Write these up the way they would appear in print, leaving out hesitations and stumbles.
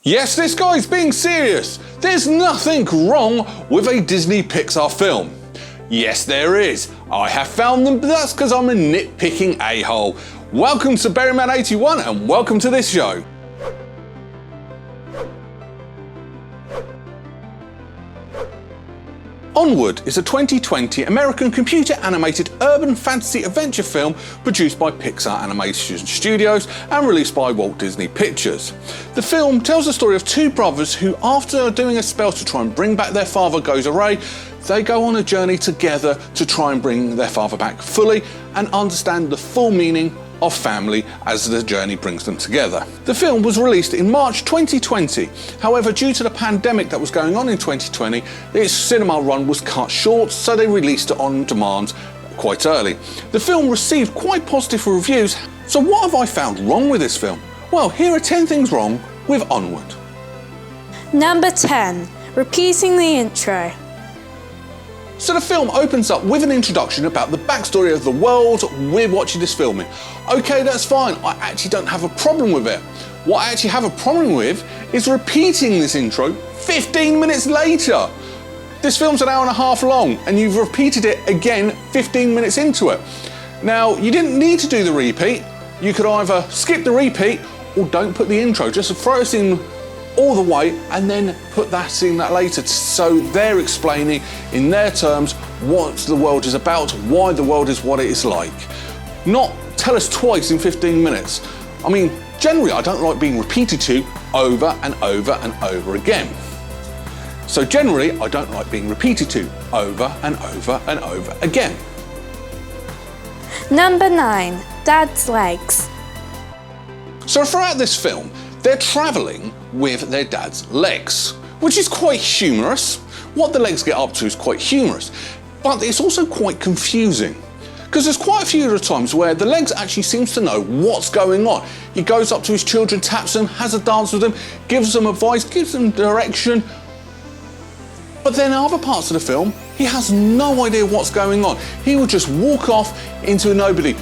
Yes, this guy's being serious. There's nothing wrong with a Disney Pixar film. Yes, there is. I have found them, but that's because I'm a nitpicking a-hole. Welcome to Berryman 81 and welcome to this show. Onward is a 2020 American computer-animated urban fantasy adventure film produced by Pixar Animation Studios and released by Walt Disney Pictures. The film tells the story of two brothers who, after doing a spell to try and bring back their father Kori Rae, they go on a journey together to try and bring their father back fully and understand the full meaning of family as the journey brings them together. The film was released in March 2020. However, due to the pandemic that was going on in 2020, its cinema run was cut short, so they released it on demand quite early. The film received quite positive reviews. So what have I found wrong with this film? Well, here are 10 things wrong with Onward. Number 10. Repeating the intro. So the film opens up with an introduction about the backstory of the world we're watching this film in. Okay, that's fine, I actually don't have a problem with it. What I actually have a problem with is repeating this intro 15 minutes later. This film's an hour and a half long and you've repeated it again 15 minutes into it. Now, you didn't need to do the repeat. You could either skip the repeat or don't put the intro, just throw us in all the way and then put that in that later, so they're explaining in their terms what the world is about, why the world is what it is like. Not tell us twice in 15 minutes. I mean, generally I don't like being repeated to over and over and over again. So generally I don't like being repeated to over and over and over again. Number 9. Dad's legs. So throughout this film, they're travelling with their dad's legs, which is quite humorous. What the legs get up to is quite humorous, but it's also quite confusing. Because there's quite a few of the times where the legs actually seems to know what's going on. He goes up to his children, taps them, has a dance with them, gives them advice, gives them direction. But then in other parts of the film, he has no idea what's going on. He will just walk off into nobody.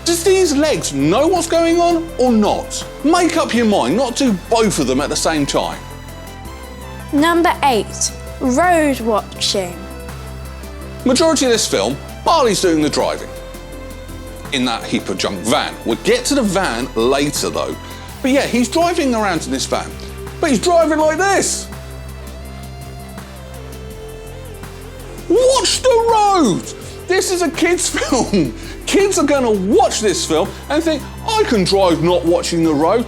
Does these legs know what's going on or not? Make up your mind, not do both of them at the same time. Number 8. Road watching. Majority of this film, Barley's doing the driving in that heap of junk van. We'll get to the van later though. But yeah, he's driving around in this van, but he's driving like this. Watch the road! This is a kid's film. Kids are going to watch this film and think, I can drive not watching the road.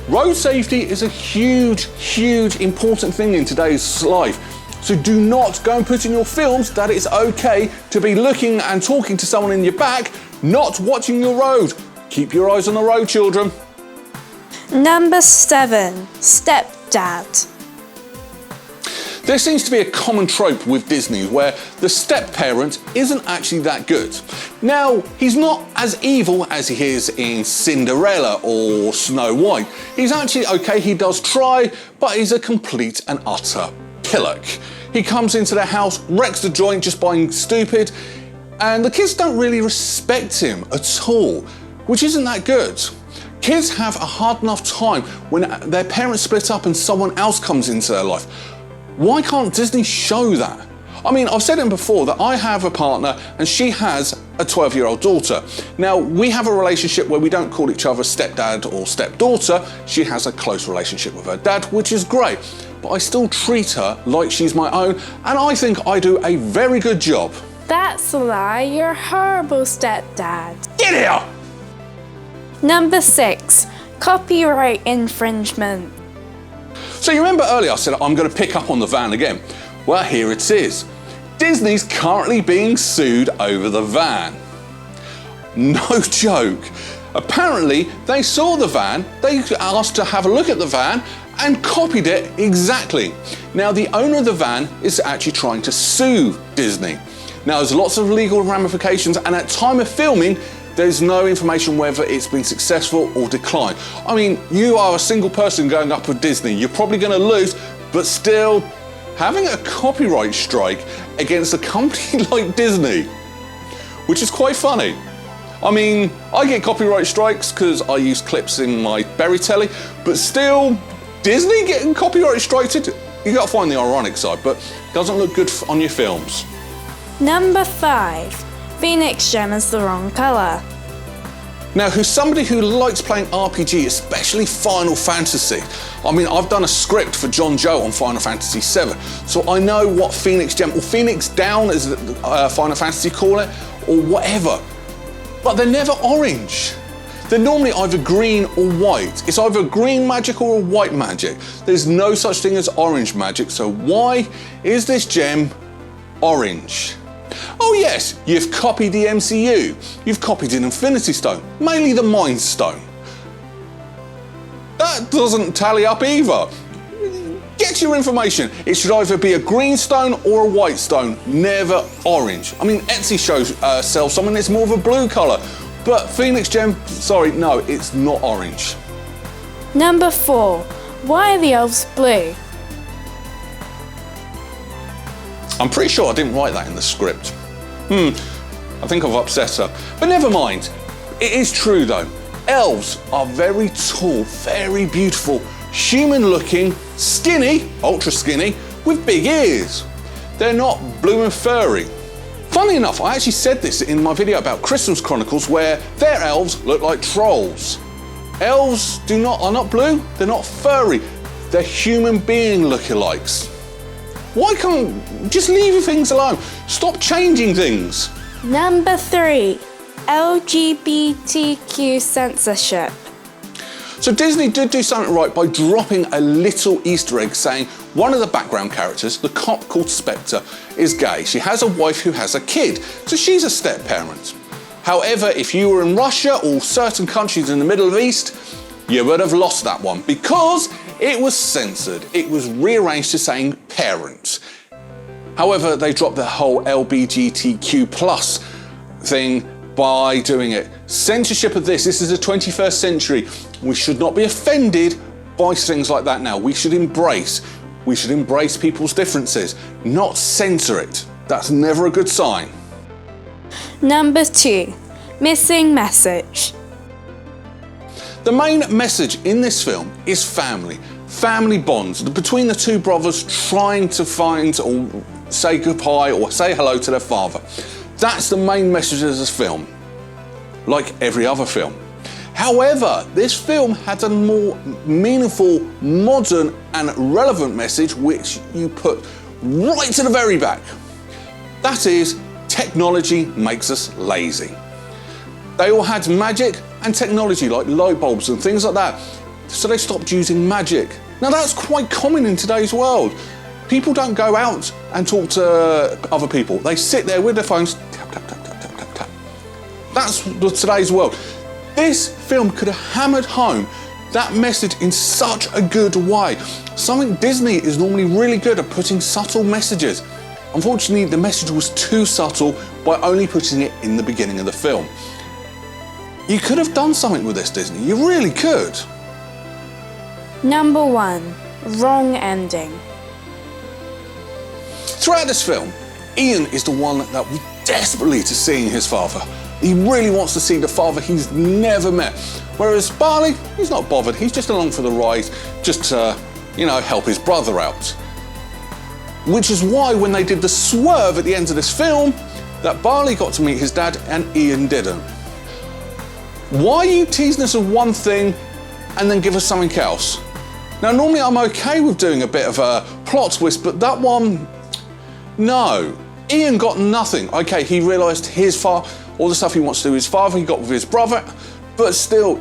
Road safety is a huge, huge important thing in today's life. So do not go and put in your films that it's okay to be looking and talking to someone in your back, not watching your road. Keep your eyes on the road, children. Number 7. Stepdad. There seems to be a common trope with Disney where the step-parent isn't actually that good. Now, he's not as evil as he is in Cinderella or Snow White. He's actually okay, he does try, but he's a complete and utter pillock. He comes into their house, wrecks the joint just by being stupid, and the kids don't really respect him at all, which isn't that good. Kids have a hard enough time when their parents split up and someone else comes into their life. Why can't Disney show that? I mean, I've said it before that I have a partner and she has a 12-year-old daughter. Now, we have a relationship where we don't call each other stepdad or stepdaughter. She has a close relationship with her dad, which is great. But I still treat her like she's my own, and I think I do a very good job. That's a lie, you're a horrible stepdad. Get here! Number 6. Copyright infringement. So you remember earlier I said I'm going to pick up on the van again. Well, here it is. Disney's currently being sued over the van. No joke. Apparently, they saw the van, they asked to have a look at the van and copied it exactly. Now, the owner of the van is actually trying to sue Disney. Now, there's lots of legal ramifications, and at time of filming, there's no information whether it's been successful or declined. I mean, you are a single person going up with Disney. You're probably going to lose, but still, having a copyright strike against a company like Disney, which is quite funny. I mean, I get copyright strikes because I use clips in my Berry telly, but still, Disney getting copyright striked? You gotta find the ironic side, but doesn't look good on your films. Number 5. Phoenix Gem is the wrong colour. Now, who's somebody who likes playing RPG, especially Final Fantasy? I mean, I've done a script for John Joe on Final Fantasy VII, so I know what Phoenix Gem, or Phoenix Down as Final Fantasy call it, or whatever. But they're never orange. They're normally either green or white. It's either green magic or a white magic. There's no such thing as orange magic, so why is this gem orange? Oh yes, you've copied the MCU. You've copied an Infinity Stone, mainly the Mind Stone. That doesn't tally up either. Get your information. It should either be a green stone or a white stone, never orange. I mean, Etsy sells something that's more of a blue colour, but Phoenix Gem, sorry, no, it's not orange. Number 4. Why are the elves blue? I'm pretty sure I didn't write that in the script. I think I've upset her. But never mind. It is true though. Elves are very tall, very beautiful, human-looking, skinny, ultra skinny, with big ears. They're not blue and furry. Funny enough, I actually said this in my video about Christmas Chronicles, where their elves look like trolls. Elves are not blue, they're not furry, they're human being lookalikes. Why can't just leave things alone? Stop changing things. Number 3. LGBTQ Censorship. So Disney did do something right by dropping a little Easter egg saying one of the background characters, the cop called Spectre, is gay. She has a wife who has a kid, so she's a step-parent. However, if you were in Russia or certain countries in the Middle East, you would have lost that one because it was censored. It was rearranged to saying parent. However, they dropped the whole LGBTQ plus thing by doing it. Censorship of this is the 21st century. We should not be offended by things like that now. We should embrace people's differences, not censor it. That's never a good sign. Number 2. Missing message. The main message in this film is family. Family bonds between the two brothers trying to find or say goodbye or say hello to their father. That's the main message of this film, like every other film. However, this film had a more meaningful, modern and relevant message which you put right to the very back. That is, technology makes us lazy. They all had magic and technology like light bulbs and things like that, so they stopped using magic. Now that's quite common in today's world. People don't go out and talk to other people. They sit there with their phones, tap, tap, tap, tap, tap, tap, tap. That's today's world. This film could have hammered home that message in such a good way. Something Disney is normally really good at putting subtle messages. Unfortunately, the message was too subtle by only putting it in the beginning of the film. You could have done something with this, Disney. You really could. Number 1. Wrong ending. Throughout this film, Ian is the one that we desperately to seeing his father. He really wants to see the father he's never met. Whereas Barley, he's not bothered. He's just along for the ride, just to, help his brother out. Which is why when they did the swerve at the end of this film, that Barley got to meet his dad and Ian didn't. Why are you teasing us with one thing and then give us something else? Now, normally I'm okay with doing a bit of a plot twist, but that one, no. Ian got nothing. Okay, he realised his father, all the stuff he wants to do with his father, he got with his brother, but still,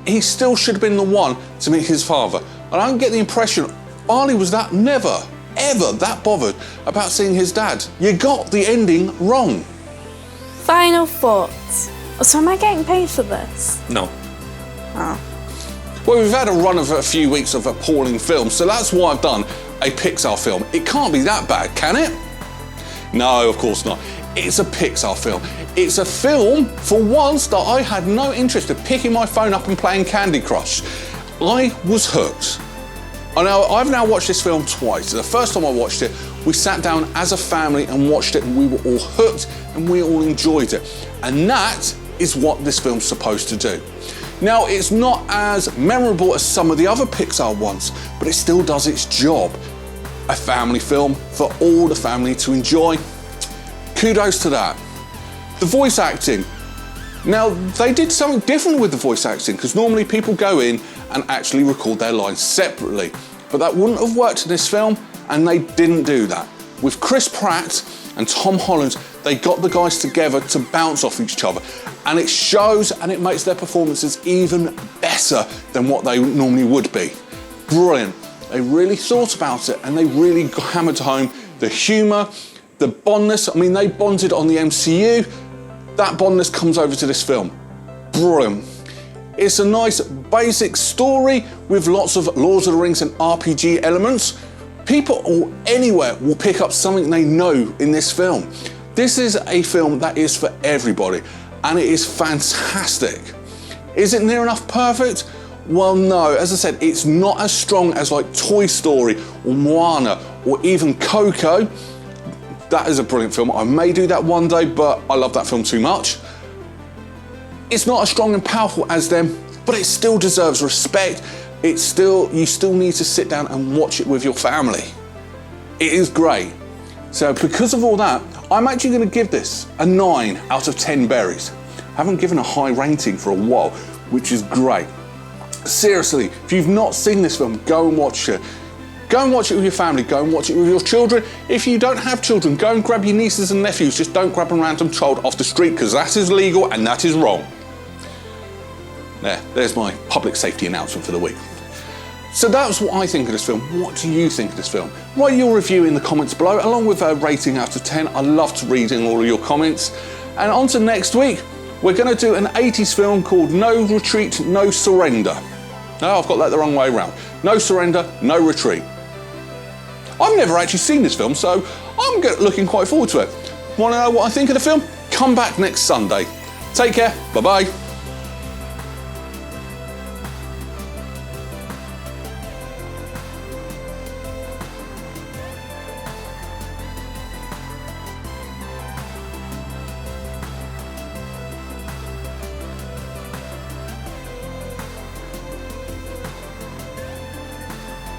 he still should have been the one to meet his father. And I don't get the impression Barley was never, ever that bothered about seeing his dad. You got the ending wrong. Final thoughts. So am I getting paid for this? No. Oh. Well, we've had a run of a few weeks of appalling films, so that's why I've done a Pixar film. It can't be that bad, can it? No, of course not. It's a Pixar film. It's a film, for once, that I had no interest in picking my phone up and playing Candy Crush. I was hooked. I've now watched this film twice. The first time I watched it, we sat down as a family and watched it, and we were all hooked and we all enjoyed it. And that is what this film's supposed to do. Now, it's not as memorable as some of the other Pixar ones, but it still does its job. A family film for all the family to enjoy. Kudos to that. The voice acting. Now, they did something different with the voice acting, because normally people go in and actually record their lines separately. But that wouldn't have worked in this film, and they didn't do that. With Chris Pratt and Tom Holland, they got the guys together to bounce off each other. And it shows and it makes their performances even better than what they normally would be. Brilliant. They really thought about it and they really hammered home the humour, the bondness. I mean, they bonded on the MCU. That bondness comes over to this film. Brilliant. It's a nice basic story with lots of Lord of the Rings and RPG elements. People anywhere will pick up something they know in this film. This is a film that is for everybody, and it is fantastic. Is it near enough perfect? Well, no. As I said, it's not as strong as like Toy Story or Moana or even Coco. That is a brilliant film. I may do that one day, but I love that film too much. It's not as strong and powerful as them, but it still deserves respect. You still need to sit down and watch it with your family. It is great. So because of all that, I'm actually going to give this a 9 out of 10 berries. I haven't given a high rating for a while, which is great. Seriously, if you've not seen this film, go and watch it. Go and watch it with your family, go and watch it with your children. If you don't have children, go and grab your nieces and nephews. Just don't grab a random child off the street, because that is illegal and that is wrong. There's my public safety announcement for the week. So that's what I think of this film. What do you think of this film? Write your review in the comments below, along with a rating out of 10. I love reading all of your comments. And on to next week, we're going to do an 80s film called No Retreat, No Surrender. No, I've got that the wrong way around. No Surrender, No Retreat. I've never actually seen this film, so I'm looking quite forward to it. Want to know what I think of the film? Come back next Sunday. Take care. Bye-bye.